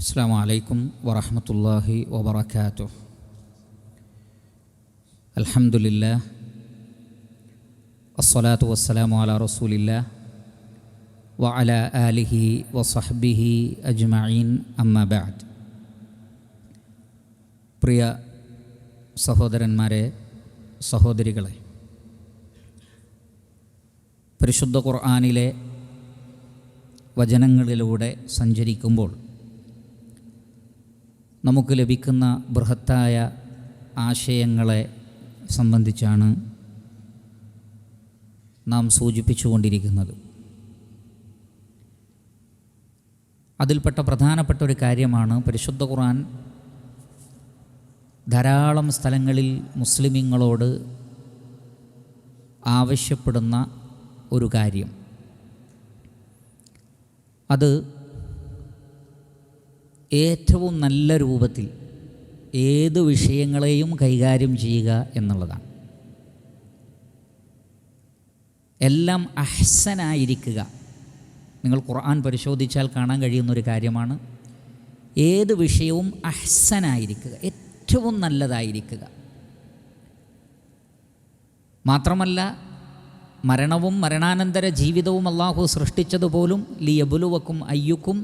അസ്സലാമു അലൈക്കും വറഹ്മത്തുള്ളാഹി വബറകാതുഹു. അൽഹംദുലില്ലാഹ് അസ്സലാത്തു വസ്സലാമു അലാ റസൂലില്ലാഹ് വഅലാ ആലിഹി വസഹ്ബിഹി അജ്മഈൻ, അമ്മാ ബഅദ്. പ്രിയ സഹോദരന്മാരെ, സഹോദരികളെ, പരിശുദ്ധ ഖുർആനിലെ വചനങ്ങളിലൂടെ സഞ്ചരിക്കുമ്പോൾ നമുക്ക് ലഭിക്കുന്ന ബൃഹത്തായ ആശയങ്ങളെ സംബന്ധിച്ചാണ് നാം സൂചിപ്പിച്ചുകൊണ്ടിരിക്കുന്നത്. അതിൽപ്പെട്ട പ്രധാനപ്പെട്ട ഒരു കാര്യമാണ് പരിശുദ്ധ ഖുർആൻ ധാരാളം സ്ഥലങ്ങളിൽ മുസ്ലിമീങ്ങളോട് ആവശ്യപ്പെടുന്ന ഒരു കാര്യം. അത് ഏറ്റവും നല്ല രൂപത്തിൽ ഏത് വിഷയങ്ങളെയും കൈകാര്യം ചെയ്യുക എന്നുള്ളതാണ്. എല്ലാം അഹ്സനായിരിക്കുക. നിങ്ങൾ ഖുർആൻ പരിശോധിച്ചാൽ കാണാൻ കഴിയുന്നൊരു കാര്യമാണ്. ഏത് വിഷയവും അഹ്സനായിരിക്കുക, ഏറ്റവും നല്ലതായിരിക്കുക. മാത്രമല്ല, മരണവും മരണാനന്തര ജീവിതവും അല്ലാഹു സൃഷ്ടിച്ചതുപോലും ലിയബ്ലുവക്കും അയ്യുക്കും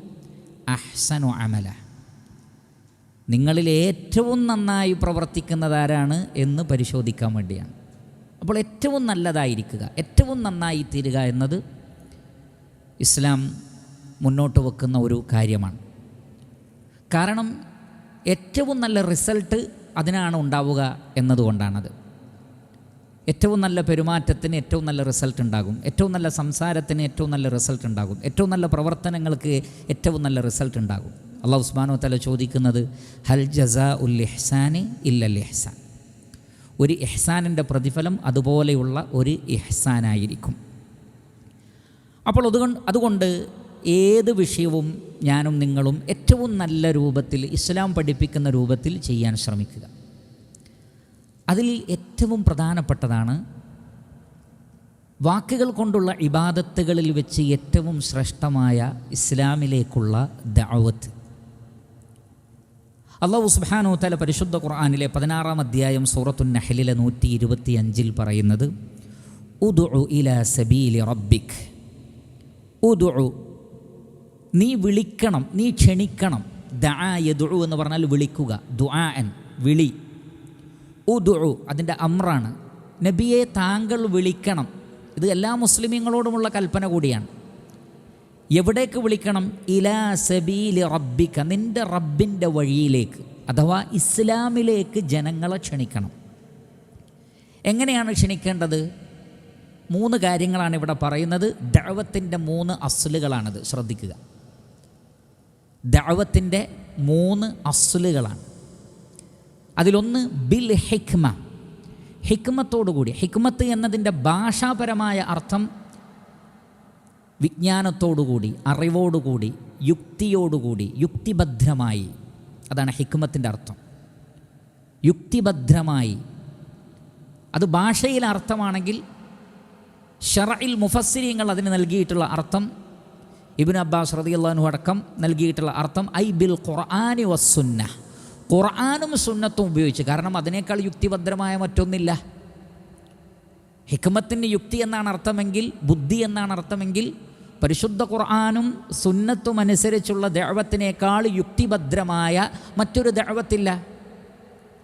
അഹ്സനു അമല, നിങ്ങളിൽ ഏറ്റവും നന്നായി പ്രവർത്തിക്കുന്നതാരാണ് എന്ന് പരിശോധിക്കാൻ വേണ്ടിയാണ്. അപ്പോൾ ഏറ്റവും നല്ലതായിരിക്കുക, ഏറ്റവും നന്നായി തീരുക എന്നത് ഇസ്ലാം മുന്നോട്ട് വെക്കുന്ന ഒരു കാര്യമാണ്. കാരണം ഏറ്റവും നല്ല റിസൾട്ട് അതിനാണ് ഉണ്ടാവുക എന്നതുകൊണ്ടാണത്. ഏറ്റവും നല്ല പെരുമാറ്റത്തിന് ഏറ്റവും നല്ല റിസൾട്ട് ഉണ്ടാകും, ഏറ്റവും നല്ല സംസാരത്തിന് ഏറ്റവും നല്ല റിസൾട്ട് ഉണ്ടാകും, ഏറ്റവും നല്ല പ്രവർത്തനങ്ങൾക്ക് ഏറ്റവും നല്ല റിസൾട്ട് ഉണ്ടാകും. അല്ലാഹു സുബ്ഹാനഹു വ തആല ചോദിക്കുന്നത് ഹൽ ജസാഉൽ ഇഹ്സാനി ഇല്ലൽ ഇഹ്സാൻ, ഒരു ഇഹ്സാനിൻ്റെ പ്രതിഫലം അതുപോലെയുള്ള ഒരു ഇഹ്സാനായിരിക്കും. അപ്പോൾ അതുകൊണ്ട് ഏത് വിഷയവും ഞാനും നിങ്ങളും ഏറ്റവും നല്ല രൂപത്തിൽ ഇസ്ലാം പഠിപ്പിക്കുന്ന രൂപത്തിൽ ചെയ്യാൻ ശ്രമിക്കുക. അതിൽ ഏറ്റവും പ്രധാനപ്പെട്ടതാണ് വാക്കുകൾ കൊണ്ടുള്ള ഇബാദത്തുകളിൽ വെച്ച് ഏറ്റവും ശ്രേഷ്ഠമായ ഇസ്ലാമിലേക്കുള്ള ദഅവത്ത്. അല്ലാഹു സുബ്ഹാനഹു വ തആല പരിശുദ്ധ ഖുർആനിലെ 16-ാം അധ്യായം സൂറത്തുൻ നഹ്ലിലെ 125 പറയുന്നത് ഉദ്ഉ ഇലാ സബീലി റബ്ബിക്, ഉദ്ഉ, നീ വിളിക്കണം, നീ ക്ഷണിക്കണം. ദഅ യദ്ഉ എന്ന് പറഞ്ഞാൽ വിളിക്കുക, ദുആഅൻ, വിളി. ഉദ്ഉ അതിൻ്റെ അമ്രാണ്. നബിയെ താങ്കൾ വിളിക്കണം. ഇത് എല്ലാ മുസ്ലിമീങ്ങളോടുമുള്ള കൽപ്പന കൂടിയാണ്. എവിടേക്ക് വിളിക്കണം? ഇലാ സബീലി റബ്ബിക, നിൻ്റെ റബ്ബിൻ്റെ വഴിയിലേക്ക്, അഥവാ ഇസ്ലാമിലേക്ക് ജനങ്ങളെ ക്ഷണിക്കണം. എങ്ങനെയാണ് ക്ഷണിക്കേണ്ടത്? 3 കാര്യങ്ങളാണ് ഇവിടെ പറയുന്നത്. ദഅവത്തിൻ്റെ 3 അസ്ലുകളാണിത്, ശ്രദ്ധിക്കുക. ദഅവത്തിൻ്റെ 3 അസ്ലുകളാണ്. അതിലൊന്ന് ബിൽ ഹിക്മ, ഹിക്മത്തോടുകൂടി. ഹിക്മത്ത് എന്നതിൻ്റെ ഭാഷാപരമായ അർത്ഥം വിജ്ഞാനത്തോടുകൂടി, അറിവോടുകൂടി, യുക്തിയോടുകൂടി, യുക്തിഭദ്രമായി. അതാണ് ഹിക്മത്തിൻ്റെ അർത്ഥം, യുക്തിഭദ്രമായി. അത് ഭാഷയിലെ അർത്ഥമാണെങ്കിൽ ശറഇൽ മുഫസ്സിരീങ്ങൾ അതിന് നൽകിയിട്ടുള്ള അർത്ഥം, ഇബ്നു അബ്ബാസ് റളിയല്ലാഹു അൻഹു അടക്കം നൽകിയിട്ടുള്ള അർത്ഥം ഐ ബിൽ ഖുർആനി വസ്സുന്ന, ഖുർആനും സുന്നത്തും ഉപയോഗിച്ച്. കാരണം അതിനേക്കാൾ യുക്തിഭദ്രമായ മറ്റൊന്നില്ല. ഹിക്മത്തിന് യുക്തി എന്നാണ് അർത്ഥമെങ്കിൽ, ബുദ്ധി എന്നാണ് അർത്ഥമെങ്കിൽ, പരിശുദ്ധ ഖുർആനും സുന്നത്തും അനുസരിച്ചുള്ള ദഅവത്തിനേക്കാൾ യുക്തിഭദ്രമായ മറ്റൊരു ദഅവത്തില്ല.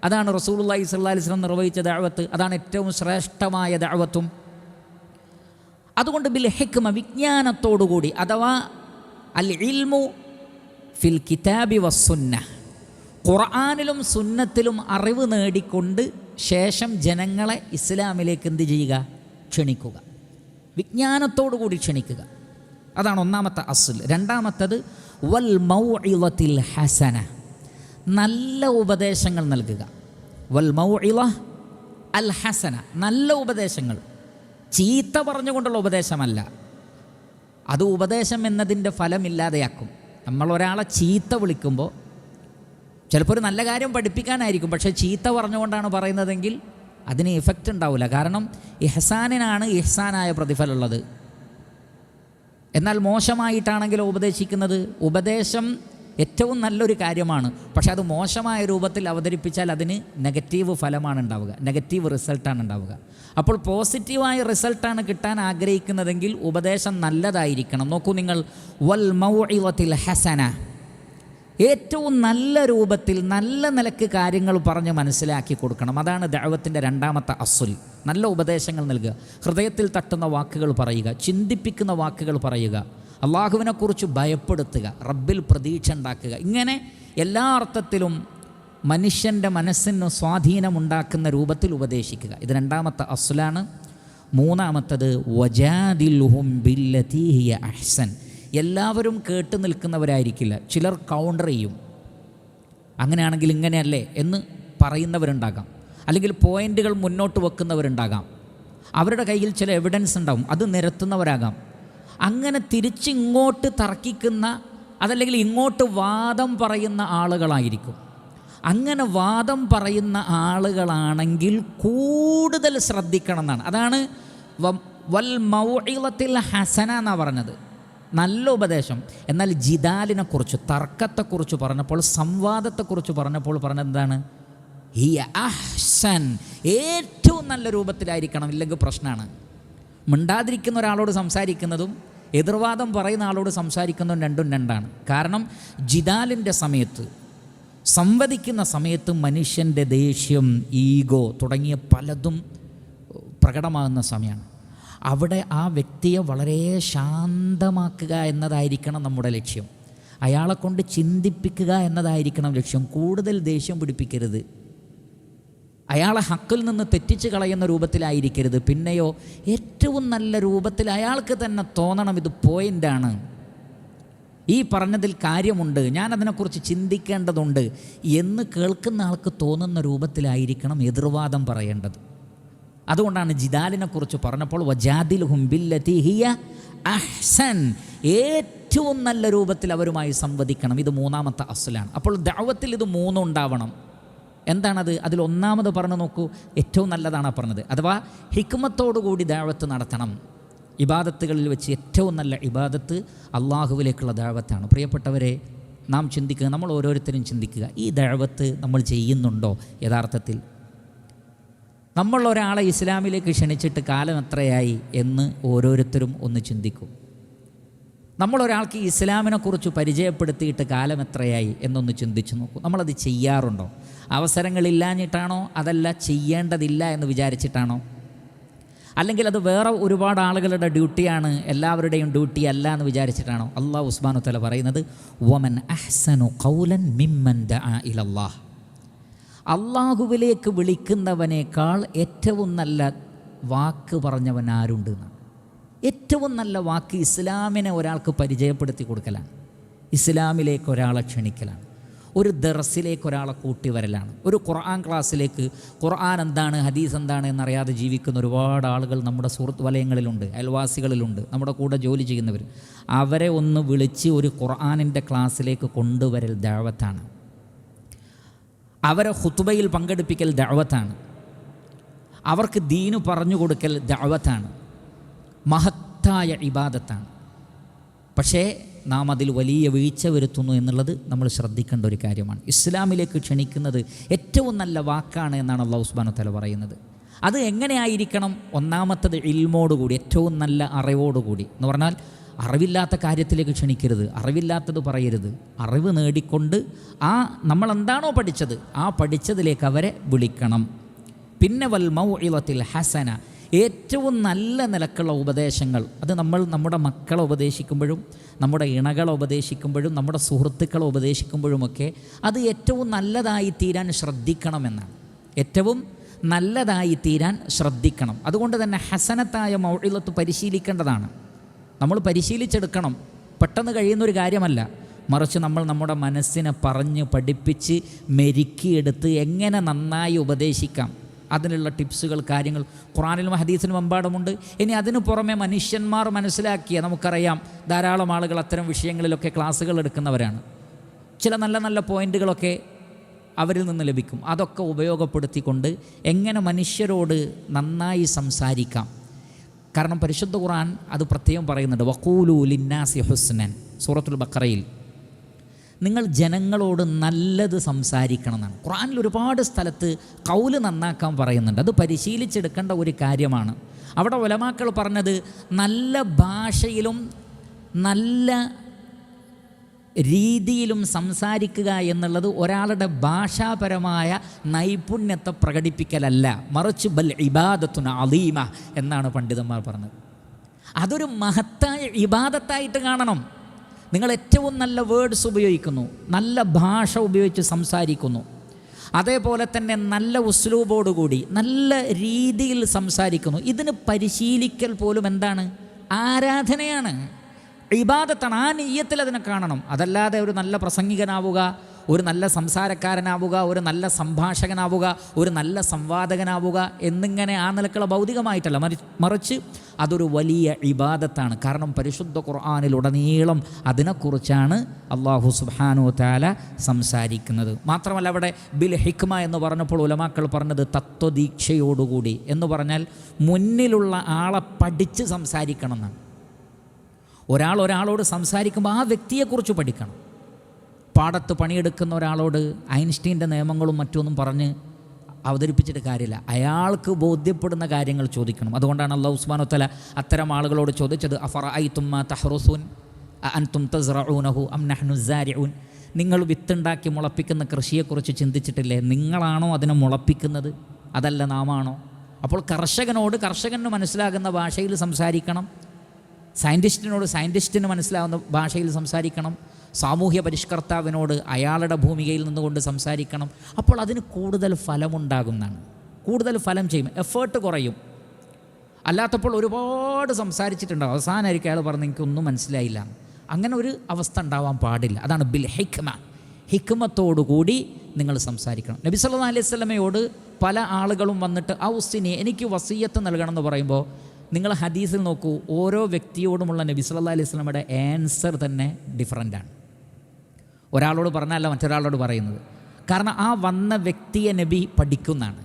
അതാണ് റസൂലുള്ളാഹി സ്വല്ലല്ലാഹി അലൈഹി വസല്ലം നിർവഹിച്ച ദഅവത്ത്. അതാണ് ഏറ്റവും ശ്രേഷ്ഠമായ ദഅവത്തും. അതുകൊണ്ട് ബിൽ ഹിക്മ, വിജ്ഞാനത്തോടുകൂടി, അഥവാ അൽ ഇൽമു ഫിൽ കിതാബി വസ്സുന്ന, ഖുർആനിലും സുന്നത്തിലും അറിവ് നേടിക്കൊണ്ട് ശേഷം ജനങ്ങളെ ഇസ്ലാമിലേക്ക് എന്ത് ചെയ്യുക? ക്ഷണിക്കുക, വിജ്ഞാനത്തോടു കൂടി ക്ഷണിക്കുക. അതാണ് ഒന്നാമത്തെ അസ്ൽ. രണ്ടാമത്തത് വൽ മൗഇളത്തിൽ ഹസന, നല്ല ഉപദേശങ്ങൾ നൽകുക. വൽ മൗഇള അൽ ഹസന, നല്ല ഉപദേശങ്ങൾ. ചീത്ത പറഞ്ഞുകൊണ്ടുള്ള ഉപദേശമല്ല. അത് ഉപദേശം എന്നതിൻ്റെ ഫലമില്ലാതെയാക്കും. നമ്മളൊരാളെ ചീത്ത വിളിക്കുമ്പോൾ ചിലപ്പോൾ ഒരു നല്ല കാര്യം പഠിപ്പിക്കാനായിരിക്കും, പക്ഷേ ചീത്ത പറഞ്ഞുകൊണ്ടാണ് പറയുന്നതെങ്കിൽ അതിന് ഇഫക്റ്റ് ഉണ്ടാവില്ല. കാരണം ഇഹ്സാനിനാണ് ഇഹ്സാനായ പ്രതിഫലമുള്ളത്. എന്നാൽ മോശമായിട്ടാണെങ്കിലോ ഉപദേശിക്കുന്നത്, ഉപദേശം ഏറ്റവും നല്ലൊരു കാര്യമാണ്. പക്ഷെ അത് മോശമായ രൂപത്തിൽ അവതരിപ്പിച്ചാൽ അതിന് നെഗറ്റീവ് ഫലമാണ് ഉണ്ടാവുക, നെഗറ്റീവ് റിസൾട്ടാണ് ഉണ്ടാവുക. അപ്പോൾ പോസിറ്റീവായ റിസൾട്ടാണ് കിട്ടാൻ ആഗ്രഹിക്കുന്നതെങ്കിൽ ഉപദേശം നല്ലതായിരിക്കണം. നോക്കൂ നിങ്ങൾ, വൽ മൗഇളത്തിൽ ഹസന, ഏറ്റവും നല്ല രൂപത്തിൽ നല്ല നിലക്ക് കാര്യങ്ങൾ പറഞ്ഞ് മനസ്സിലാക്കി കൊടുക്കണം. അതാണ് ദഅവത്തിൻ്റെ രണ്ടാമത്തെ അസ്സുൽ. നല്ല ഉപദേശങ്ങൾ നൽകുക, ഹൃദയത്തിൽ തട്ടുന്ന വാക്കുകൾ പറയുക, ചിന്തിപ്പിക്കുന്ന വാക്കുകൾ പറയുക, അള്ളാഹുവിനെക്കുറിച്ച് ഭയപ്പെടുത്തുക, റബ്ബിൽ പ്രതീക്ഷ ഉണ്ടാക്കുക. ഇങ്ങനെ എല്ലാ അർത്ഥത്തിലും മനുഷ്യൻ്റെ മനസ്സിന് സ്വാധീനമുണ്ടാക്കുന്ന രൂപത്തിൽ ഉപദേശിക്കുക. ഇത് രണ്ടാമത്തെ അസ്ലാണ്. മൂന്നാമത്തത് വജാദിൽഹും ബില്ലതീ ഹിയ അഹ്സൻ. എല്ലാവരും കേട്ട് നിൽക്കുന്നവരായിരിക്കില്ല, ചിലർ കൗണ്ടർ ചെയ്യും. അങ്ങനെയാണെങ്കിൽ ഇങ്ങനെയല്ലേ എന്ന് പറയുന്നവരുണ്ടാകാം, അല്ലെങ്കിൽ പോയിൻ്റുകൾ മുന്നോട്ട് വെക്കുന്നവരുണ്ടാകാം, അവരുടെ കയ്യിൽ ചില എവിഡൻസ് ഉണ്ടാകും, അത് നിരത്തുന്നവരാകാം. അങ്ങനെ തിരിച്ചിങ്ങോട്ട് തർക്കിക്കുന്ന, അതല്ലെങ്കിൽ ഇങ്ങോട്ട് വാദം പറയുന്ന ആളുകളായിരിക്കും. അങ്ങനെ വാദം പറയുന്ന ആളുകളാണെങ്കിൽ കൂടുതൽ ശ്രദ്ധിക്കണം എന്നാണ്. അതാണ് വൽ മൗഇളത്തിൽ ഹസന എന്നാണ് പറഞ്ഞത്, നല്ല ഉപദേശം. എന്നാൽ ജിദാലിനെക്കുറിച്ച്, തർക്കത്തെക്കുറിച്ച് പറഞ്ഞപ്പോൾ, സംവാദത്തെക്കുറിച്ച് പറഞ്ഞപ്പോൾ പറഞ്ഞത് എന്താണ്? ഹിയ അഹ്സൻ, ഏറ്റവും നല്ല രൂപത്തിലായിരിക്കണം, ഇല്ലെങ്കിൽ പ്രശ്നമാണ്. മിണ്ടാതിരിക്കുന്ന ഒരാളോട് സംസാരിക്കുന്നതും എതിർവാദം പറയുന്ന ആളോട് സംസാരിക്കുന്നതും രണ്ടും രണ്ടാണ്. കാരണം ജിദാലിൻ്റെ സമയത്ത്, സംവദിക്കുന്ന സമയത്ത് മനുഷ്യൻ്റെ ദേഷ്യം, ഈഗോ തുടങ്ങിയ പലതും പ്രകടമാകുന്ന സമയമാണ്. അവിടെ ആ വ്യക്തിയെ വളരെ ശാന്തമാക്കുക എന്നതായിരിക്കണം നമ്മുടെ ലക്ഷ്യം. അയാളെ കൊണ്ട് ചിന്തിപ്പിക്കുക എന്നതായിരിക്കണം ലക്ഷ്യം. കൂടുതൽ ദേഷ്യം പിടിപ്പിക്കരുത്, അയാളെ ഹക്കിൽ നിന്ന് തെറ്റിച്ച് കളയുന്ന രൂപത്തിലായിരിക്കരുത്. പിന്നെയോ ഏറ്റവും നല്ല രൂപത്തിൽ അയാൾക്ക് തന്നെ തോന്നണം ഇത് പോയിൻ്റാണ്, ഈ പറഞ്ഞതിൽ കാര്യമുണ്ട്, ഞാനതിനെക്കുറിച്ച് ചിന്തിക്കേണ്ടതുണ്ട് എന്ന് കേൾക്കുന്ന ആൾക്ക് തോന്നുന്ന രൂപത്തിലായിരിക്കണം എതിർവാദം പറയേണ്ടത്. അതുകൊണ്ടാണ് ജിദാലിനെക്കുറിച്ച് പറഞ്ഞപ്പോൾ വജാദിൽഹും ബില്ലതീ ഹിയ അഹ്സൻ, ഏറ്റവും നല്ല രൂപത്തിൽ അവരുമായി സംവദിക്കണം. ഇത് മൂന്നാമത്തെ അസ്ലാണ്. അപ്പോൾ ദഅവത്തിൽ ഇത് മൂന്നും ഉണ്ടാവണം. എന്താണത്? അതിൽ ഒന്നാമത് പറഞ്ഞു നോക്കൂ, ഏറ്റവും നല്ലതാണ് പറഞ്ഞത്. അഥവാ ഹിക്മത്തോടുകൂടി ദഅവത്ത് നടത്തണം. ഇബാദത്തുകളിൽ വെച്ച് ഏറ്റവും നല്ല ഇബാദത്ത് അള്ളാഹുവിലേക്കുള്ള ദഅവത്താണ്. പ്രിയപ്പെട്ടവരെ, നാം ചിന്തിക്കുക, നമ്മൾ ഓരോരുത്തരും ചിന്തിക്കുക, ഈ ദഅവത്ത് നമ്മൾ ചെയ്യുന്നുണ്ടോ യഥാർത്ഥത്തിൽ? നമ്മൾ ഒരാളെ ഇസ്ലാമിലേക്ക് ക്ഷണിച്ചിട്ട് കാലം എത്രയായി എന്ന് ഓരോരുത്തരും ഒന്ന് ചിന്തിക്കും. നമ്മളൊരാൾക്ക് ഇസ്ലാമിനെക്കുറിച്ച് പരിചയപ്പെടുത്തിയിട്ട് കാലം എത്രയായി എന്നൊന്ന് ചിന്തിച്ചു നോക്കൂ. നമ്മളത് ചെയ്യാറുണ്ടോ? അവസരങ്ങളില്ലാഞ്ഞിട്ടാണോ? അതല്ല ചെയ്യേണ്ടതില്ല എന്ന് വിചാരിച്ചിട്ടാണോ? അല്ലെങ്കിൽ അത് വേറെ ഒരുപാട് ആളുകളുടെ ഡ്യൂട്ടിയാണ്, എല്ലാവരുടെയും ഡ്യൂട്ടി അല്ല എന്ന് വിചാരിച്ചിട്ടാണോ? അല്ലാഹു സുബ്ഹാനഹു വ തആല പറയുന്നത് വമൻ അഹ്സനു ഖൗലൻ മിമ്മൻ ദഅ ഇലല്ലാഹ്, അള്ളാഹുവിലേക്ക് വിളിക്കുന്നവനേക്കാൾ ഏറ്റവും നല്ല വാക്ക് പറഞ്ഞവൻ ആരുണ്ട് എന്നാണ്. ഏറ്റവും നല്ല വാക്ക് ഇസ്ലാമിനെ ഒരാൾക്ക് പരിചയപ്പെടുത്തി കൊടുക്കലാണ്, ഇസ്ലാമിലേക്ക് ഒരാളെ ക്ഷണിക്കലാണ്, ഒരു ദർസിലേക്ക് ഒരാളെ കൂട്ടി വരലാണ്, ഒരു ഖുർആൻ ക്ലാസ്സിലേക്ക്. ഖുർആൻ എന്താണ്, ഹദീസ് എന്താണ് എന്നറിയാതെ ജീവിക്കുന്ന ഒരുപാട് ആളുകൾ നമ്മുടെ സുഹൃത്ത് വലയങ്ങളിലുണ്ട്, അയൽവാസികളിലുണ്ട്, നമ്മുടെ കൂടെ ജോലി ചെയ്യുന്നവർ. അവരെ ഒന്ന് വിളിച്ച് ഒരു ഖുർആനിൻ്റെ ക്ലാസ്സിലേക്ക് കൊണ്ടുവരൽ ദഅവത്താണ്. അവരെ ഖുതുബയിൽ പങ്കെടുപ്പിക്കൽ ദഅവത്താണ്. അവർക്ക് ദീന് പറഞ്ഞു കൊടുക്കൽ ദഅവത്താണ്, മഹത്തായ ഇബാദത്താണ്. പക്ഷേ നാം അതിൽ വലിയ വീഴ്ച വരുത്തുന്നു എന്നുള്ളത് നമ്മൾ ശ്രദ്ധിക്കേണ്ട ഒരു കാര്യമാണ്. ഇസ്ലാമിലേക്ക് ക്ഷണിക്കുന്നത് ഏറ്റവും നല്ല വാക്കാണ് എന്നാണ് അല്ലാഹു സുബ്ഹാനഹു വ തആല പറയുന്നത്. അത് എങ്ങനെയായിരിക്കണം? ഒന്നാമത്തത് ഇൽമോടുകൂടി, ഏറ്റവും നല്ല അറിവോടുകൂടി. എന്ന് പറഞ്ഞാൽ അറിവില്ലാത്ത കാര്യത്തിലേക്ക് ക്ഷണിക്കരുത്, അറിവില്ലാത്തത് പറയരുത്. അറിവ് നേടിക്കൊണ്ട് നമ്മളെന്താണോ പഠിച്ചത് ആ പഠിച്ചതിലേക്ക് അവരെ വിളിക്കണം. പിന്നെ വൽ മൗഇളത്തിൽ ഹസന, ഏറ്റവും നല്ല നിലക്കുള്ള ഉപദേശങ്ങൾ. അത് നമ്മൾ നമ്മുടെ മക്കളെ ഉപദേശിക്കുമ്പോഴും, നമ്മുടെ ഇണകളെ ഉപദേശിക്കുമ്പോഴും, നമ്മുടെ സുഹൃത്തുക്കളെ ഉപദേശിക്കുമ്പോഴുമൊക്കെ അത് ഏറ്റവും നല്ലതായി തീരാൻ ശ്രദ്ധിക്കണമെന്നാണ്. ഏറ്റവും നല്ലതായി തീരാൻ ശ്രദ്ധിക്കണം. അതുകൊണ്ട് തന്നെ ഹസനത്തായ മൗഇളത്ത് പരിശീലിക്കേണ്ടതാണ്. നമ്മൾ പരിശീലിച്ചെടുക്കണം. പെട്ടെന്ന് കഴിയുന്നൊരു കാര്യമല്ല. മറിച്ച് നമ്മൾ നമ്മുടെ മനസ്സിനെ പറഞ്ഞ് പഠിപ്പിച്ച് മെരുക്കിയെടുത്ത് എങ്ങനെ നന്നായി ഉപദേശിക്കാം, അതിനുള്ള ടിപ്സുകൾ, കാര്യങ്ങൾ ഖുർആനിലും ഹദീസിലും എമ്പാടുമുണ്ട്. ഇനി അതിനു പുറമെ മനുഷ്യന്മാർ മനസ്സിലാക്കിയ, നമുക്കറിയാം ധാരാളം ആളുകൾ അത്തരം വിഷയങ്ങളിലൊക്കെ ക്ലാസ്സുകൾ എടുക്കുന്നവരാണ്. ചില നല്ല നല്ല പോയിൻ്റുകളൊക്കെ അവരിൽ നിന്ന് ലഭിക്കും. അതൊക്കെ ഉപയോഗപ്പെടുത്തിക്കൊണ്ട് എങ്ങനെ മനുഷ്യരോട് നന്നായി സംസാരിക്കാം. കാരണം പരിശുദ്ധ ഖുർആൻ അത് പ്രത്യേകം പറയുന്നുണ്ട്, വഖൂലു ലിന്നാസി ഹുസ്നൻ, സൂറത്തുൽ ബഖറയിൽ. നിങ്ങൾ ജനങ്ങളോട് നല്ലത് സംസാരിക്കണം എന്നാണ്. ഖുർആനിൽ ഒരുപാട് സ്ഥലത്ത് ഖൗല് നന്നാക്കാൻ പറയുന്നുണ്ട്. അത് പരിശീലിച്ചെടുക്കേണ്ട ഒരു കാര്യമാണ്. അവിടെ ഉലമാക്കൾ പറഞ്ഞത് നല്ല ഭാഷയിലും നല്ല രീതിയിലും സംസാരിക്കുക എന്നുള്ളത് ഒരാളുടെ ഭാഷാപരമായ നൈപുണ്യത്തെ പ്രകടിപ്പിക്കലല്ല, മറിച്ച് ബൽ ഇബാദത്തുൻ അളീമ എന്നാണ് പണ്ഡിതന്മാർ പറഞ്ഞത്. അതൊരു മഹത്തായ ഇബാദത്തായിട്ട് കാണണം. നിങ്ങൾ ഏറ്റവും നല്ല വേർഡ്സ് ഉപയോഗിക്കുന്നു, നല്ല ഭാഷ ഉപയോഗിച്ച് സംസാരിക്കുന്നു, അതേപോലെ തന്നെ നല്ല ഉസ്ലൂബോടുകൂടി നല്ല രീതിയിൽ സംസാരിക്കുന്നു. ഇതിന് പരിശീലിക്കൽ പോലും എന്താണ്? ആരാധനയാണ്, ഇബാദത്താണ്. ആ നിയ്യത്തിൽ അതിനെ കാണണം. അതല്ലാതെ ഒരു നല്ല പ്രസംഗികനാവുക, ഒരു നല്ല സംസാരക്കാരനാവുക, ഒരു നല്ല സംഭാഷകനാവുക, ഒരു നല്ല സംവാദകനാവുക എന്നിങ്ങനെ ആ നിലക്കുള്ള ഭൗതികമായിട്ടല്ല, മറിച്ച് അതൊരു വലിയ ഇബാദത്താണ്. കാരണം പരിശുദ്ധ ഖുർആനിലുടനീളം അതിനെക്കുറിച്ചാണ് അല്ലാഹു സുബ്ഹാനഹു വ തആല സംസാരിക്കുന്നത്. മാത്രമല്ല അവിടെ ബിൽ ഹിക്മ എന്ന് പറഞ്ഞപ്പോൾ ഉലമാക്കൾ പറഞ്ഞത് തത്വദീക്ഷയോടുകൂടി എന്ന് പറഞ്ഞാൽ മുന്നിലുള്ള ആളെ പഠിച്ച് സംസാരിക്കണം എന്നാണ്. ഒരാളോട് സംസാരിക്കുമ്പോൾ ആ വ്യക്തിയെക്കുറിച്ച് പഠിക്കണം. പാടത്ത് പണിയെടുക്കുന്ന ഒരാളോട് ഐൻസ്റ്റീൻ്റെ നിയമങ്ങളും മറ്റൊന്നും പറഞ്ഞ് അവതരിപ്പിച്ചിട്ട് കാര്യമില്ല. അയാൾക്ക് ബോധ്യപ്പെടുന്ന കാര്യങ്ങൾ ചോദിക്കണം. അതുകൊണ്ടാണ് അല്ലാഹു സുബ്ഹാനഹു വ തആല അത്തരം ആളുകളോട് ചോദിച്ചത് അഫറഅയ്തും മാ തഹ്റുസൂൻ അഅൻതും തസ്റഊനഹു അം നഹ്നു സാരിഊൻ. നിങ്ങൾ വിത്തുണ്ടാക്കി മുളപ്പിക്കുന്ന കൃഷിയെക്കുറിച്ച് ചിന്തിച്ചിട്ടില്ലേ? നിങ്ങളാണോ അതിനെ മുളപ്പിക്കുന്നത്, അതല്ല നാമാണോ? അപ്പോൾ കർഷകന് മനസ്സിലാകുന്ന ഭാഷയിൽ സംസാരിക്കണം, സയൻറ്റിസ്റ്റിന് മനസ്സിലാവുന്ന ഭാഷയിൽ സംസാരിക്കണം, സാമൂഹ്യ പരിഷ്കർത്താവിനോട് അയാളുടെ ഭൂമികയിൽ നിന്നുകൊണ്ട് സംസാരിക്കണം. അപ്പോൾ അതിന് കൂടുതൽ ഫലമുണ്ടാകുന്നതാണ്, കൂടുതൽ ഫലം ചെയ്യും, എഫേർട്ട് കുറയും. അല്ലാത്തപ്പോൾ ഒരുപാട് സംസാരിച്ചിട്ടുണ്ടാവും, അവസാനമായിരിക്കും അയാൾ പറഞ്ഞ് എനിക്കൊന്നും മനസ്സിലായില്ല. അങ്ങനെ ഒരു അവസ്ഥ ഉണ്ടാവാൻ പാടില്ല. അതാണ് ബിൽ ഹിക്മ, ഹിക്മത്തോടുകൂടി നിങ്ങൾ സംസാരിക്കണം. നബി സല്ലല്ലാഹു അലൈഹി വസല്ലമയോട് പല ആളുകളും വന്നിട്ട് ഔസിനി, എനിക്ക് വസിയ്യത്ത് നൽകണം എന്ന് പറയുമ്പോൾ നിങ്ങൾ ഹദീസിൽ നോക്കൂ, ഓരോ വ്യക്തിയോടുമുള്ള നബി സല്ലല്ലാഹു അലൈഹി വസല്ലമയുടെ ആൻസർ തന്നെ ഡിഫറൻ്റാണ്. ഒരാളോട് പറഞ്ഞല്ല മറ്റൊരാളോട് പറയുന്നത്. കാരണം ആ വന്ന വ്യക്തിയെ നബി പഠിക്കുന്നതാണ്.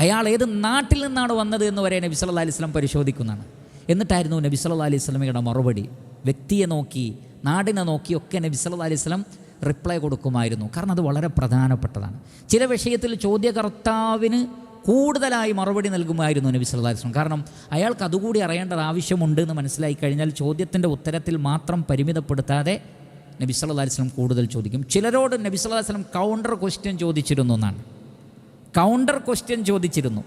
അയാൾ ഏത് നാട്ടിൽ നിന്നാണ് വന്നത് എന്ന് വരെ നബി സല്ലല്ലാഹു അലൈഹി വസല്ലം പരിശോധിക്കുന്നതാണ്. എന്നിട്ടായിരുന്നു നബി സല്ലല്ലാഹു അലൈഹി വസല്ലമയുടെ മറുപടി. വ്യക്തിയെ നോക്കി, നാടിനെ നോക്കിയൊക്കെ നബി സല്ലല്ലാഹു അലൈഹി വസല്ലം റിപ്ലൈ കൊടുക്കുമായിരുന്നു. കാരണം അത് വളരെ പ്രധാനപ്പെട്ടതാണ്. ചില വിഷയത്തിൽ ചോദ്യകർത്താവിന് കൂടുതലായി മറുപടി നൽകുമായിരുന്നു നബി സല്ലല്ലാഹു അലൈഹി വസല്ലം. കാരണം അയാൾക്ക് അതുകൂടി അറിയേണ്ടത് ആവശ്യമുണ്ട് എന്ന് മനസ്സിലായി കഴിഞ്ഞാൽ ചോദ്യത്തിൻ്റെ ഉത്തരത്തിൽ മാത്രം പരിമിതപ്പെടുത്താതെ നബി സല്ലല്ലാഹു അലൈഹി വസല്ലം കൂടുതൽ ചോദിക്കും. ചിലരോട് നബി സല്ലല്ലാഹു അലൈഹി വസല്ലം കൗണ്ടർ ക്വസ്റ്റ്യൻ ചോദിച്ചിരുന്നു എന്നാണ്. കൗണ്ടർ ക്വസ്റ്റ്യൻ ചോദിച്ചിരുന്നു.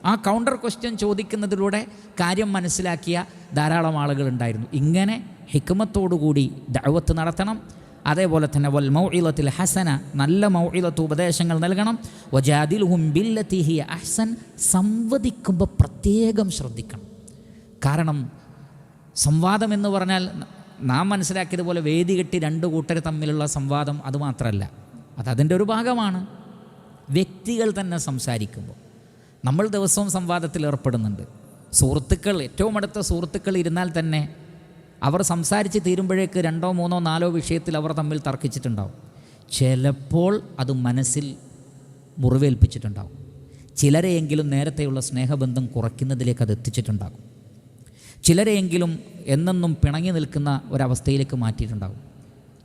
ആ കൗണ്ടർ ക്വസ്റ്റ്യൻ ചോദിക്കുന്നതിലൂടെ കാര്യം മനസ്സിലാക്കിയ ധാരാളം ആളുകളുണ്ടായിരുന്നു. ഇങ്ങനെ ഹിക്മത്തോടുകൂടി ദഅവത്ത് നടത്തണം. അതേപോലെ തന്നെ വൽ മൗഇലത്തുൽ ഹസന, നല്ല മൗഇലത്ത് ഉപദേശങ്ങൾ നൽകണം. വജാദിൽഹും ബില്ലതി ഹിയ അഹ്സൻ, സംവദിക്കുമ്പോൾ പ്രത്യേകം ശ്രദ്ധിക്കണം. കാരണം സംവാദം എന്ന് പറഞ്ഞാൽ നാം മനസ്സിലാക്കിയതുപോലെ വേദി കെട്ടി രണ്ട് കൂട്ടർ തമ്മിലുള്ള സംവാദം അത് മാത്രമല്ല, അതിൻ്റെ ഒരു ഭാഗമാണ്. വ്യക്തികൾ തന്നെ സംസാരിക്കുമ്പോൾ നമ്മൾ ദിവസവും സംവാദത്തിൽ ഏർപ്പെടുന്നുണ്ട്. സുഹൃത്തുക്കൾ, ഏറ്റവും അടുത്ത സുഹൃത്തുക്കൾ ഇരുന്നാൽ തന്നെ അവർ സംസാരിച്ച് തീരുമ്പോഴേക്ക് 2, 3, 4 വിഷയത്തിൽ അവർ തമ്മിൽ തർക്കിച്ചിട്ടുണ്ടാവും. ചിലപ്പോൾ അത് മനസ്സിൽ മുറിവേൽപ്പിച്ചിട്ടുണ്ടാവും. ചിലരെയെങ്കിലും നേരത്തെയുള്ള സ്നേഹബന്ധം കുറയ്ക്കുന്നതിലേക്ക് അത് എത്തിച്ചിട്ടുണ്ടാകും. ചിലരെയെങ്കിലും എന്നെന്നും പിണങ്ങി നിൽക്കുന്ന ഒരവസ്ഥയിലേക്ക് മാറ്റിയിട്ടുണ്ടാകും.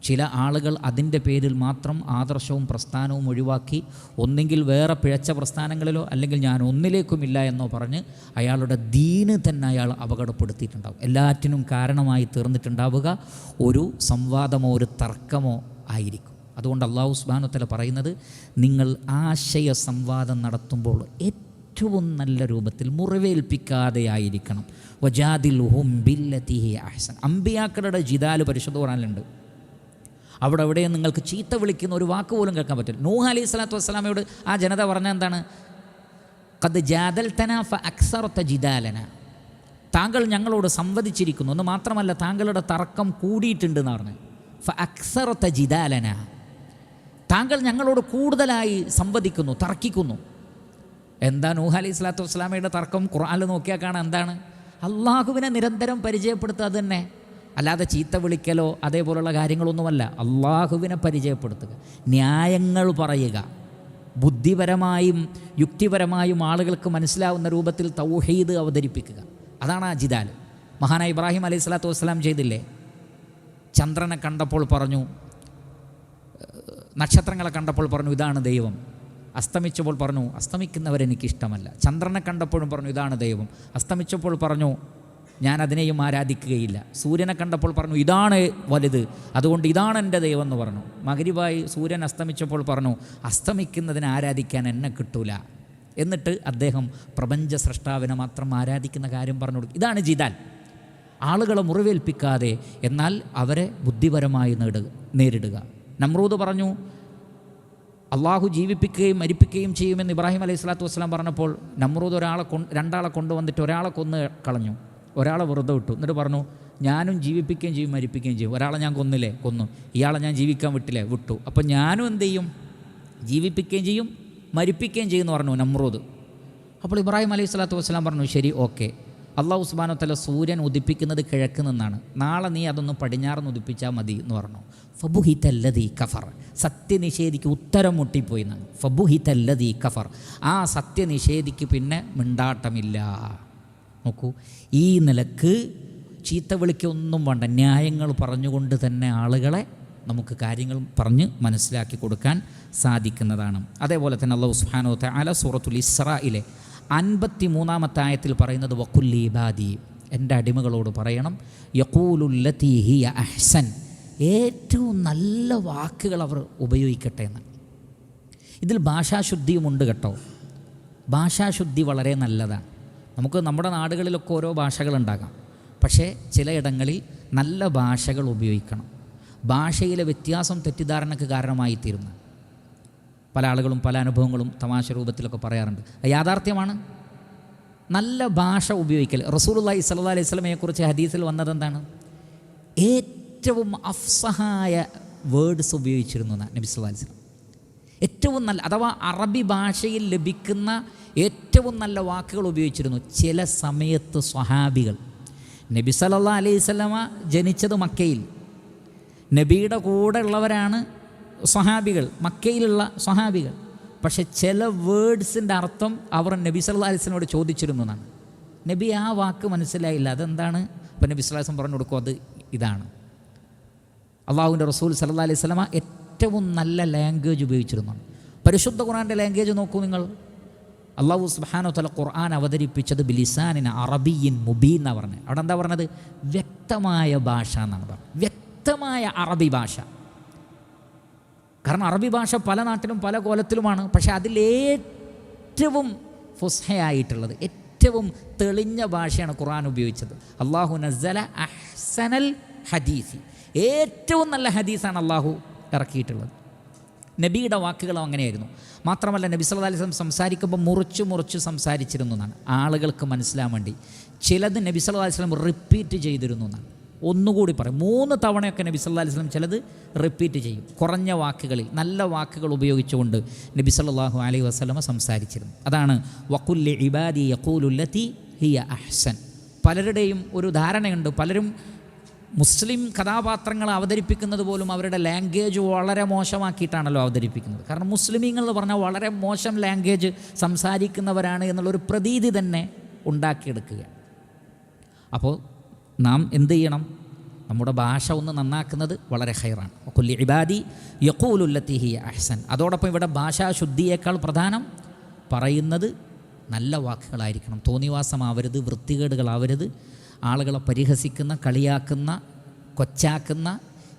ചില ആളുകൾ അതിൻ്റെ പേരിൽ മാത്രം ആദർശവും പ്രസ്ഥാനവും ഒഴിവാക്കി ഒന്നെങ്കിൽ വേറെ പിഴച്ച പ്രസ്ഥാനങ്ങളിലോ അല്ലെങ്കിൽ ഞാൻ ഒന്നിലേക്കുമില്ല എന്നോ പറഞ്ഞ് അയാളുടെ ദീന് തന്നെ അയാൾ അപകടപ്പെടുത്തിയിട്ടുണ്ടാകും. എല്ലാറ്റിനും കാരണമായി തീർന്നിട്ടുണ്ടാവുക ഒരു സംവാദമോ ഒരു തർക്കമോ ആയിരിക്കും. അതുകൊണ്ട് അല്ലാഹു സുബ്ഹാനഹു വ തആല പറയുന്നത്, നിങ്ങൾ ആശയ സംവാദം നടത്തുമ്പോൾ ഏറ്റവും നല്ല രൂപത്തിൽ മുറിവേൽപ്പിക്കാതെ ആയിരിക്കണം. വജാദിൽഹും ബില്ലതി ഹിയ അഹ്സൻ. അമ്പിയാക്കളുടെ ജിദാൽ പരിശുദ്ധ ഖുർആനിലുണ്ട്. അവിടെ എവിടെയും നിങ്ങൾക്ക് ചീത്ത വിളിക്കുന്ന ഒരു വാക്ക് പോലും കേൾക്കാൻ പറ്റില്ല. നൂഹ് അലൈഹി സ്വലാത്തു വസ്സലാമയോട് ആ ജനത പറഞ്ഞ എന്താണ്? ഖദ് ജാദൽതനാ ഫഅക്സറത ജിദാലന, താങ്കൾ ഞങ്ങളോട് സംവദിച്ചിരിക്കുന്നു എന്ന് മാത്രമല്ല താങ്കളുടെ തർക്കം കൂടിയിട്ടുണ്ട് എന്ന് പറഞ്ഞു. ഫഅക്സറത ജിദാലന, താങ്കൾ ഞങ്ങളോട് കൂടുതലായി സംവദിക്കുന്നു, തർക്കിക്കുന്നു. എന്താ നൂഹ് അലൈഹി സ്വലാത്തു വസ്സലാമയുടെ തർക്കം? ഖുർആനിൽ നോക്കിയാൽ കാണാം എന്താണ്? അള്ളാഹുവിനെ നിരന്തരം പരിചയപ്പെടുത്തുക തന്നെ, അല്ലാതെ ചീത്ത വിളിക്കലോ അതേപോലുള്ള കാര്യങ്ങളൊന്നുമല്ല. അള്ളാഹുവിനെ പരിചയപ്പെടുത്തുക, ന്യായങ്ങൾ പറയുക, ബുദ്ധിപരമായും യുക്തിപരമായും ആളുകൾക്ക് മനസ്സിലാവുന്ന രൂപത്തിൽ തൗഹീദ് അവതരിപ്പിക്കുക. അതാണ് ആ ജിദാൽ. മഹാനായ ഇബ്രാഹിം അലൈഹി സ്വലാത്തു വസ്സലാം ചെയ്തില്ലേ? ചന്ദ്രനെ കണ്ടപ്പോൾ പറഞ്ഞു നക്ഷത്രങ്ങളെ കണ്ടപ്പോൾ പറഞ്ഞു ഇതാണ് ദൈവം. അസ്തമിച്ചപ്പോൾ പറഞ്ഞു അസ്തമിക്കുന്നവരെനിക്കിഷ്ടമല്ല. ചന്ദ്രനെ കണ്ടപ്പോഴും പറഞ്ഞു ഇതാണ് ദൈവം. അസ്തമിച്ചപ്പോൾ പറഞ്ഞു ഞാൻ അതിനെയും ആരാധിക്കുകയില്ല. സൂര്യനെ കണ്ടപ്പോൾ പറഞ്ഞു ഇതാണ് വലുത്, അതുകൊണ്ട് ഇതാണ് എൻ്റെ ദൈവം എന്ന് പറഞ്ഞു. മഗ്രിബായി സൂര്യൻ അസ്തമിച്ചപ്പോൾ പറഞ്ഞു അസ്തമിക്കുന്നതിനെ ആരാധിക്കാൻ എന്നെ കിട്ടൂല. എന്നിട്ട് അദ്ദേഹം പ്രപഞ്ച സൃഷ്ടാവിനെ മാത്രം ആരാധിക്കുന്ന കാര്യം പറഞ്ഞു കൊടുക്കും. ഇതാണ് ജിദാൽ. ആളുകളെ മുറിവേൽപ്പിക്കാതെ എന്നാൽ അവരെ ബുദ്ധിപരമായി നേരിടുക. നമ്രൂദ് പറഞ്ഞു അള്ളാഹു ജീവിപ്പിക്കുകയും മരിപ്പിക്കുകയും ചെയ്യുമെന്ന് ഇബ്രാഹിം അലൈഹി സ്വലാത്തു വസ്സലാം പറഞ്ഞപ്പോൾ നമ്രൂദ് രണ്ടാളെ കൊണ്ടുവന്നിട്ട് ഒരാളെ കൊന്ന് കളഞ്ഞു, ഒരാളെ വെറുതെ വിട്ടു. എന്നിട്ട് പറഞ്ഞു ഞാനും ജീവിപ്പിക്കുകയും ചെയ്യും മരിപ്പിക്കുകയും ചെയ്യും. ഒരാളെ ഞാൻ കൊന്നില്ലേ, കൊന്നു. ഇയാളെ ഞാൻ ജീവിക്കാൻ വിട്ടില്ലേ, വിട്ടു. അപ്പം ഞാനും എന്ത് ചെയ്യും, ജീവിപ്പിക്കുകയും ചെയ്യും മരിപ്പിക്കുകയും ചെയ്യുമെന്ന് പറഞ്ഞു നമ്രൂദ്. അപ്പോൾ ഇബ്രാഹിം അലൈഹി സ്വലാത്തു വസ്സലാം പറഞ്ഞു ശരി, ഓക്കെ. അള്ളാഹു സുബ്ഹാനഹു വ തആല സൂര്യൻ ഉദിപ്പിക്കുന്നത് കിഴക്ക് നിന്നാണ്, നാളെ നീ അതൊന്ന് പടിഞ്ഞാറെന്ന് ഉദിപ്പിച്ചാൽ മതി എന്ന് പറഞ്ഞു. ഫബുഹിതല്ലദീ കഫർ, സത്യനിഷേധിക്ക് ഉത്തരം മുട്ടിപ്പോയി എന്നാണ്. ഫബുഹിതല്ലദീ കഫർ, ആ സത്യനിഷേധിക്ക് പിന്നെ മിണ്ടാട്ടമില്ല. നോക്കൂ, ഈ നിലക്ക് ചീത്ത വിളിക്കൊന്നും വേണ്ട, ന്യായങ്ങൾ പറഞ്ഞുകൊണ്ട് തന്നെ ആളുകളെ നമുക്ക് കാര്യങ്ങൾ പറഞ്ഞ് മനസ്സിലാക്കി കൊടുക്കാൻ സാധിക്കുന്നതാണ്. അതേപോലെ തന്നെ അല്ലാഹു സുബ്ഹാനഹു വ തആല സൂറത്തുൽ ഇസ്രായിലെ 53-ാമത്തെ ആയത്തിൽ പറയുന്നത് വഖുല്ലി ഇബാദി, എൻ്റെ അടിമകളോട് പറയണം യഖൂലുല്ലതീ ഹിയ അഹ്സൻ, ഏറ്റവും നല്ല വാക്കുകൾ അവർ ഉപയോഗിക്കട്ടെ എന്ന്. ഇതിൽ ഭാഷാശുദ്ധിയുമുണ്ട് കേട്ടോ. ഭാഷാശുദ്ധി വളരെ നല്ലതാണ്. നമുക്ക് നമ്മുടെ നാടുകളിലൊക്കെ ഓരോ ഭാഷകളുണ്ടാകാം, പക്ഷേ ചിലയിടങ്ങളിൽ നല്ല ഭാഷകൾ ഉപയോഗിക്കണം. ഭാഷയിലെ വ്യത്യാസം തെറ്റിദ്ധാരണയ്ക്ക് കാരണമായി തീരുന്നു. പല ആളുകളും പല അനുഭവങ്ങളും തമാശ രൂപത്തിലൊക്കെ പറയാറുണ്ട്. യാഥാർത്ഥ്യമാണ്. നല്ല ഭാഷ ഉപയോഗിക്കൽ. റസൂലുള്ളാഹി സ്വല്ലല്ലാഹു അലൈഹി വസല്ലമയെക്കുറിച്ച് ഹദീസിൽ വന്നതെന്താണ്? ഏറ്റവും അഫ്സഹായ വേർഡ്സ് ഉപയോഗിച്ചിരുന്നു നബി സല്ലല്ലാഹു അലൈഹി വസല്ലം. ഏറ്റവും നല്ല, അഥവാ അറബി ഭാഷയിൽ ലഭിക്കുന്ന ഏറ്റവും നല്ല വാക്കുകൾ ഉപയോഗിച്ചിരുന്നു. ചില സമയത്ത് സ്വഹാബികൾ, നബി സല്ലല്ലാഹു അലൈഹി വസല്ലമ ജനിച്ചത് മക്കയിൽ, നബിയുടെ കൂടെ ഉള്ളവരാണ് സ്വഹാബികൾ, മക്കയിലുള്ള സ്വഹാബികൾ. പക്ഷെ ചില വേർഡ്സിൻ്റെ അർത്ഥം അവർ നബി സല്ലല്ലാഹു അലൈഹി വസല്ലമയോട് ചോദിച്ചിരുന്നു എന്നാണ്. നബി ആ വാക്ക് മനസ്സിലായില്ല, അതെന്താണ്? അപ്പം നബി സല്ലല്ലാഹു അലൈഹി വസല്ലം പറഞ്ഞു കൊടുക്കും, അത് ഇതാണ്. അള്ളാഹുവിൻ്റെ റസൂൽ സല്ലല്ലാഹു അലൈഹി വസല്ലമ ഏറ്റവും നല്ല ലാംഗ്വേജ് ഉപയോഗിച്ചിരുന്നു. പരിശുദ്ധ ഖുർആൻ്റെ ലാംഗ്വേജ് നോക്കൂ നിങ്ങൾ. അള്ളാഹു സുബ്ഹാനഹു വ തആല ഖുർആൻ അവതരിപ്പിച്ചത് ബിലിസാനിൻ അറബിയ്യിൻ മുബീൻ എന്നാണ് പറഞ്ഞത്. അവിടെ എന്താ പറഞ്ഞത്? വ്യക്തമായ ഭാഷ എന്നാണ് പറഞ്ഞത്. വ്യക്തമായ അറബി ഭാഷ. കാരണം അറബി ഭാഷ പല നാട്ടിലും പല കോലത്തിലുമാണ്. പക്ഷേ അതിലേറ്റവും ഫുസ്ഹയായിട്ടുള്ളത്, ഏറ്റവും തെളിഞ്ഞ ഭാഷയാണ് ഖുർആൻ ഉപയോഗിച്ചത്. അല്ലാഹു നസ്സല അഹ്സനൽ ഹദീസി, ഏറ്റവും നല്ല ഹദീസാണ് അള്ളാഹു ഇറക്കിയിട്ടുള്ളത്. നബിയുടെ വാക്കുകളും അങ്ങനെയായിരുന്നു. മാത്രമല്ല നബി സല്ലല്ലാഹു അലൈഹി വസല്ലം സംസാരിക്കുമ്പോൾ മുറിച്ച് സംസാരിച്ചിരുന്നു എന്നാണ്, ആളുകൾക്ക് മനസ്സിലാൻ വേണ്ടി. ചിലത് നബി സല്ലല്ലാഹു അലൈഹി വസല്ലം റിപ്പീറ്റ് ചെയ്തിരുന്നു എന്നാണ്. ഒന്നുകൂടി പറയും, 3 തവണയൊക്കെ നബി സല്ലല്ലാഹു അലൈഹി വസല്ലം ചിലത് റിപ്പീറ്റ് ചെയ്യും. കുറഞ്ഞ വാക്കുകളിൽ നല്ല വാക്കുകൾ ഉപയോഗിച്ചുകൊണ്ട് നബി സല്ലല്ലാഹു അലൈഹി വസല്ലം സംസാരിച്ചിരുന്നു. അതാണ് വഖുല്ലി ഇബാദി യഖൂലുല്ലതി ഹിയ അഹ്സൻ. പലരുടെയും ഒരു ധാരണയുണ്ട്, പലരും മുസ്ലിം കഥാപാത്രങ്ങളെ അവതരിപ്പിക്കുന്നത് പോലും അവരുടെ ലാംഗ്വേജ് വളരെ മോശമാക്കിയിട്ടാണല്ലോ അവതരിപ്പിക്കുന്നത്. കാരണം മുസ്ലിമീങ്ങൾ എന്ന് പറഞ്ഞാൽ വളരെ മോശം ലാംഗ്വേജ് സംസാരിക്കുന്നവരാണ് എന്നുള്ളൊരു പ്രതീതി തന്നെ ഉണ്ടാക്കിയെടുക്കുക. അപ്പോൾ നാം എന്ത് ചെയ്യണം? നമ്മുടെ ഭാഷ ഒന്ന് നന്നാക്കുന്നത് വളരെ ഹൈറാണ്. വഖുല്ലി ഇബാദി യഖൂലുല്ലതി ഹിയ അഹ്സൻ. അതോടൊപ്പം ഇവിടെ ഭാഷാശുദ്ധിയേക്കാൾ പ്രധാനം പറയുന്നത് നല്ല വാക്കുകളായിരിക്കണം. തോന്നിവാസമാവരുത്, വൃത്തികേടുകളാവരുത്, ആളുകളെ പരിഹസിക്കുന്ന, കളിയാക്കുന്ന, കൊച്ചാക്കുന്ന,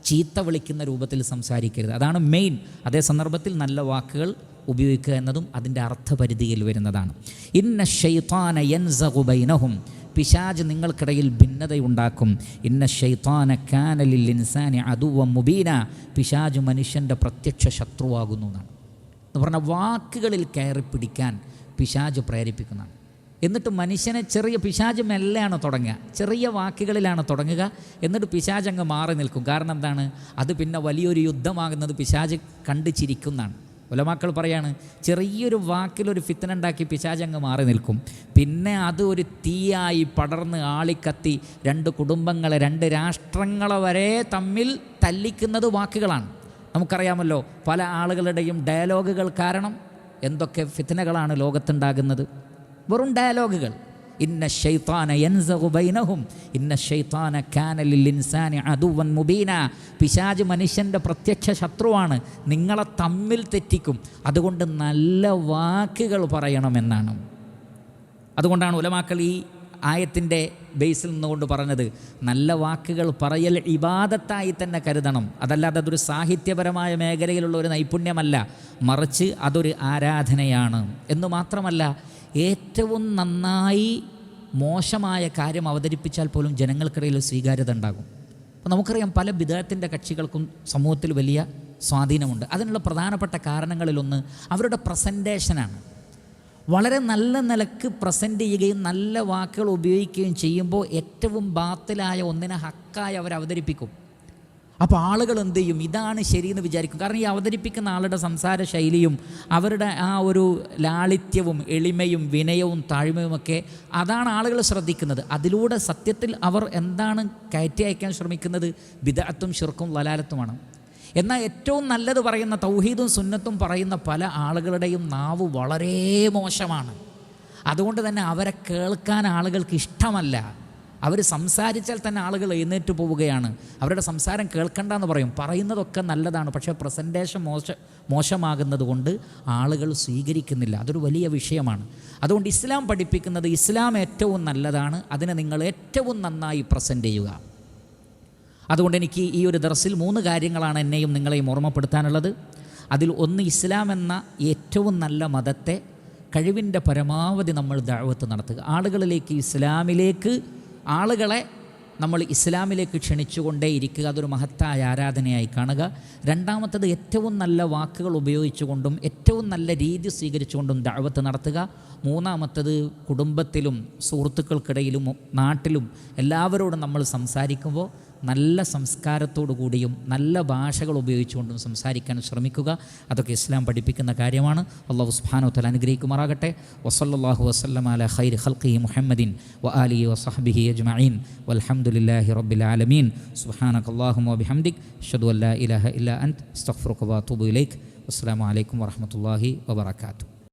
ചീത്ത വിളിക്കുന്ന രൂപത്തിൽ സംസാരിക്കരുത്. അതാണ് മെയിൻ. അതേ സന്ദർഭത്തിൽ നല്ല വാക്കുകൾ ഉപയോഗിക്കുക എന്നതും അതിൻ്റെ അർത്ഥപരിധിയിൽ വരുന്നതാണ്. ഇന്ന ശൈത്താന യൻസഗു ബൈനഹും, പിശാച് നിങ്ങൾക്കിടയിൽ ഭിന്നതയുണ്ടാക്കും. ഇന്ന ശൈത്താന കാന ലിൽ ഇൻസാനി അദുവ്വൻ മുബീന, പിശാച് മനുഷ്യൻ്റെ പ്രത്യക്ഷ ശത്രുവാകുന്നു എന്നാണ്. എന്ന് പറഞ്ഞാൽ വാക്കുകളിൽ കയറി പിടിക്കാൻ പിശാച് പ്രേരിപ്പിക്കുന്നതാണ്. എന്നിട്ട് മനുഷ്യനെ പിശാച് മെല്ലെയാണ് തുടങ്ങുക, ചെറിയ വാക്കുകളിലാണ് തുടങ്ങുക. എന്നിട്ട് പിശാച് അങ്ങ് മാറി നിൽക്കും. കാരണം എന്താണ്? അത് പിന്നെ വലിയൊരു യുദ്ധമാകുന്നത് പിശാച് കണ്ട് ചിരിക്കുന്നതാണ്. ഉലമാക്കൾ പറയാണ്, ചെറിയൊരു വാക്കിലൊരു ഫിത്ന ഉണ്ടാക്കി പിശാച് അങ്ങ് മാറി നിൽക്കും. പിന്നെ അത് ഒരു തീയായി പടർന്ന് ആളിക്കത്തി 2 കുടുംബങ്ങളെ, 2 രാഷ്ട്രങ്ങളെ വരെ തമ്മിൽ തല്ലിക്കുന്നത് വാക്കുകളാണ്. നമുക്കറിയാമല്ലോ, പല ആളുകളുടെയും ഡയലോഗുകൾ കാരണം എന്തൊക്കെ ഫിത്നകളാണ് ലോകത്തുണ്ടാകുന്നത്. വെറും ഡയലോഗുകൾ. ഇന്ന ശൈത്താന യൻസഗു ബൈനഹും ഇന്ന ശൈത്താന കാന ലിൽ ഇൻസാനി അദുവൻ മുബീന. പിശാച് മനുഷ്യൻ്റെ പ്രത്യക്ഷ ശത്രുവാണ്, നിങ്ങളെ തമ്മിൽ തെറ്റിക്കും. അതുകൊണ്ട് നല്ല വാക്കുകൾ പറയണമെന്നാണ്. അതുകൊണ്ടാണ് ഉലമാക്കൾ ഈ ആയത്തിൻ്റെ ബേസിൽ നിന്നുകൊണ്ട് പറഞ്ഞത് നല്ല വാക്കുകൾ പറയൽ ഇബാദത്തായി തന്നെ കരുതണം. അതല്ലാതെ അതൊരു സാഹിത്യപരമായ മേഖലയിലുള്ള ഒരു നൈപുണ്യമല്ല, മറിച്ച് അതൊരു ആരാധനയാണ് എന്ന് മാത്രമല്ല, ഏറ്റവും നന്നായി മോശമായ കാര്യം അവതരിപ്പിച്ചാൽ പോലും ജനങ്ങൾക്കിടയിൽ സ്വീകാര്യത ഉണ്ടാകും. അപ്പോൾ നമുക്കറിയാം പല ബിദ്അത്തിൻ്റെ കക്ഷികൾക്കും സമൂഹത്തിൽ വലിയ സ്വാധീനമുണ്ട്. അതിനുള്ള പ്രധാനപ്പെട്ട കാരണങ്ങളിലൊന്ന് അവരുടെ പ്രസൻറ്റേഷനാണ്. വളരെ നല്ല നിലക്ക് പ്രസൻറ്റ് ചെയ്യുകയും നല്ല വാക്കുകൾ ഉപയോഗിക്കുകയും ചെയ്യുമ്പോൾ ഏറ്റവും ബാത്തിലായ ഒന്നിനെ ഹക്കായി അവർ അവതരിപ്പിക്കും. അപ്പോൾ ആളുകൾ എന്ത് ചെയ്യും? ഇതാണ് ശരിയെന്ന് വിചാരിക്കും. കാരണം ഈ അവതരിപ്പിക്കുന്ന ആളുടെ സംസാര ശൈലിയും അവരുടെ ആ ഒരു ലാളിത്യവും എളിമയും വിനയവും താഴ്മയുമൊക്കെ അതാണ് ആളുകൾ ശ്രദ്ധിക്കുന്നത്. അതിലൂടെ സത്യത്തിൽ അവർ എന്താണ് കയറ്റി അയക്കാൻ ശ്രമിക്കുന്നത്? ബിദ്അത്തും ശിർക്കും വലാലത്തുമാണ്. എന്നാൽ ഏറ്റവും നല്ലത് പറയുന്ന തൗഹീദും സുന്നത്തും പറയുന്ന പല ആളുകളുടെയും നാവ് വളരെ മോശമാണ്. അതുകൊണ്ട് തന്നെ അവരെ കേൾക്കാൻ ആളുകൾക്ക് ഇഷ്ടമല്ല. അവർ സംസാരിച്ചാൽ തന്നെ ആളുകൾ എഴുന്നേറ്റ് പോവുകയാണ്. അവരുടെ സംസാരം കേൾക്കണ്ടെന്ന് പറയും. പറയുന്നതൊക്കെ നല്ലതാണ്, പക്ഷേ പ്രസൻറ്റേഷൻ മോശമാകുന്നത് കൊണ്ട് ആളുകൾ സ്വീകരിക്കുന്നില്ല. അതൊരു വലിയ വിഷയമാണ്. അതുകൊണ്ട് ഇസ്ലാം പഠിപ്പിക്കുന്നത് ഇസ്ലാം ഏറ്റവും നല്ലതാണ്, അതിനെ നിങ്ങൾ ഏറ്റവും നന്നായി പ്രസൻറ്റ് ചെയ്യുക. അതുകൊണ്ട് എനിക്ക് ഈ ഒരു ദർസിൽ 3 കാര്യങ്ങളാണ് എന്നെയും നിങ്ങളെയും ഓർമ്മപ്പെടുത്താനുള്ളത്. അതിൽ ഒന്ന്, ഇസ്ലാം എന്ന ഏറ്റവും നല്ല മതത്തെ കഴിവിൻ്റെ പരമാവധി നമ്മൾ ദഅവത്ത് നടത്തുക. ആളുകളിലേക്ക് ഇസ്ലാമിലേക്ക് ആളുകളെ നമ്മൾ ഇസ്ലാമിലേക്ക് ക്ഷണിച്ചുകൊണ്ടേ ഇരിക്കുക. അതൊരു മഹത്തായ ആരാധനയായി കാണുക. രണ്ടാമത്തത്, ഏറ്റവും നല്ല വാക്കുകൾ ഉപയോഗിച്ചുകൊണ്ടും ഏറ്റവും നല്ല രീതി സ്വീകരിച്ചുകൊണ്ടും ദഅവത്ത് നടത്തുക. മൂന്നാമത്തത്, കുടുംബത്തിലും സുഹൃത്തുക്കൾക്കിടയിലും നാട്ടിലും എല്ലാവരോടും നമ്മൾ സംസാരിക്കുമ്പോൾ നല്ല സംസ്കാരത്തോടു കൂടിയും നല്ല ഭാഷകൾ ഉപയോഗിച്ചുകൊണ്ടും സംസാരിക്കാൻ ശ്രമിക്കുക. അതൊക്കെ ഇസ്ലാം പഠിപ്പിക്കുന്ന കാര്യമാണ്. അല്ലാഹു സുബ്ഹാനഹു വ തആല അനുഗ്രഹിക്കുമാറാകട്ടെ. വസല്ലല്ലാഹു വസല്ലമ അലാ ഖൈരി ഖൽഖിഹി മുഹമ്മദിൻ വ ആലിഹി വസഹ്ബിഹി അജ്മഈൻ വൽഹംദുലില്ലാഹി റബ്ബിൽ ആലമീൻ. സുബ്ഹാനകല്ലാഹുമ്മ വബിഹംദിക് അഷ്ഹദു അൻ ലാ ഇലാഹ ഇല്ലാ അൻത അസ്തഗ്ഫിറുക വ അതൂബു ഇലൈക്. അസ്സലാമു അലൈക്കും വറഹ്മത്തുള്ളാഹി വബറകാതുഹു.